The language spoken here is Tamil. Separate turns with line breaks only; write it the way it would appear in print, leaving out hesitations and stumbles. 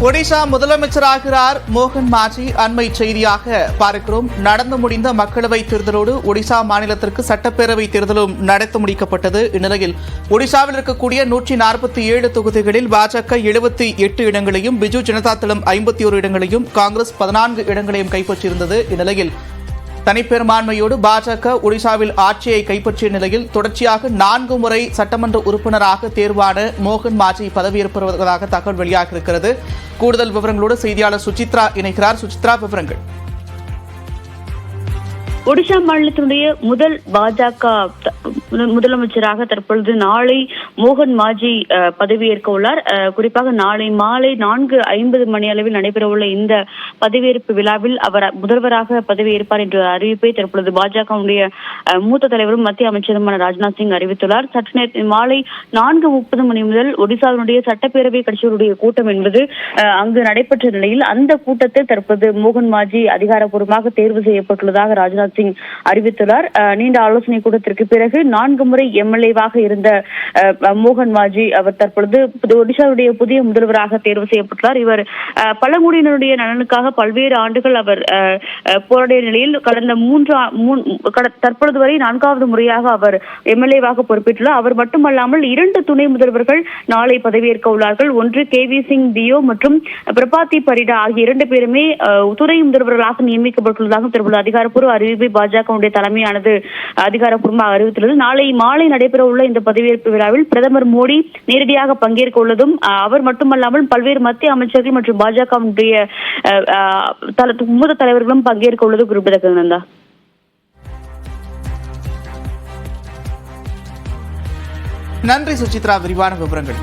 ஒடிஷா முதலமைச்சராகிறார் மோகன் மாஜி. அண்மை செய்தியாக பார்க்கிறோம். நடந்து முடிந்த மக்களவைத் தேர்தலோடு ஒடிஷா மாநிலத்திற்கு சட்டப்பேரவை தேர்தலும் நடத்தி முடிக்கப்பட்டது. இந்நிலையில் ஒடிஷாவில் இருக்கக்கூடிய 147 தொகுதிகளில் பாஜக 78 இடங்களையும், பிஜு ஜனதா தளம் 51 இடங்களையும், காங்கிரஸ் 14 இடங்களையும் கைப்பற்றியிருந்தது. இந்நிலையில் தனிப்பெரும்பான்மையோடு பாஜக ஒடிஷாவில் ஆட்சியை கைப்பற்றிய நிலையில் தொடர்ச்சியாக 4 முறை சட்டமன்ற உறுப்பினராக தேர்வான மோகன் மாஜி பதவியேற்பதாக தகவல் வெளியாகியிருக்கிறது. கூடுதல் விவரங்களோடு செய்தியாளர் சுசித்ரா இணைக்கிறார். சுசித்ரா, விவரங்கள்.
ஒடிஷா மாநிலத்தினுடைய முதல் பாஜக முதலமைச்சராக தற்பொழுது நாளை மோகன் மாஜி பதவியேற்க உள்ளார். குறிப்பாக நாளை மாலை 4:50 மணி அளவில் நடைபெறவுள்ள இந்த பதவியேற்பு விழாவில் அவர் முதல்வராக பதவியேற்பார் என்ற அறிவிப்பை தற்பொழுது பாஜகவுடைய மூத்த தலைவரும் மத்திய அமைச்சருமான ராஜ்நாத் சிங் அறிவித்துள்ளார். சற்று மாலை 4:30 மணி முதல் ஒடிசாவினுடைய சட்டப்பேரவை கட்சிகளுடைய கூட்டம் என்பது அங்கு நடைபெற்ற நிலையில் அந்த கூட்டத்தில் தற்போது மோகன் மாஜி அதிகாரப்பூர்வமாக தேர்வு செய்யப்பட்டுள்ளதாக ராஜ்நாத் சிங் அறிவித்துள்ளார். நீண்ட ஆலோசனை கூட்டத்திற்கு பிறகு 4 முறை எம்எல்ஏவாக இருந்த மோகன் மாஜி அவர் தற்பொழுது ஒடிஷாவுடைய புதிய முதல்வராக தேர்வு செய்யப்பட்டுள்ளார். இவர் பழங்குடியினருடைய நலனுக்காக பல்வேறு ஆண்டுகள் அவர் போராடிய நிலையில் தற்பொழுது வரை 4வது முறையாக அவர் எம்எல்ஏவாக பொறுப்பேற்றுள்ளார். அவர் மட்டுமல்லாமல் 2 துணை முதல்வர்கள் நாளை பதவியேற்க உள்ளார்கள். ஒன்று KV சிங் தியோ மற்றும் பிரபாதி பரிடா ஆகிய 2 பேருமே துணை முதல்வர்களாக நியமிக்கப்பட்டுள்ளதாக தற்போது அதிகாரப்பூர்வ அறிவிப்பை பாஜகவுடைய தலைமையானது அதிகாரப்பூர்வமாக அறிவித்துள்ளது. நாளை மாலை நடைபெற உள்ள இந்த பதவியேற்பு விழாவில் பிரதமர் மோடி நேரடியாக பங்கேற்க உள்ளதும், அவர் மட்டுமல்லாமல் பல்வேறு மத்திய அமைச்சர்கள் மற்றும் பாஜகவுடைய மூத்த தலைவர்களும் பங்கேற்க உள்ளது குறிப்பிடத்தக்கது.
நன்றி சுசித்ரா, விரிவான விவரங்கள்.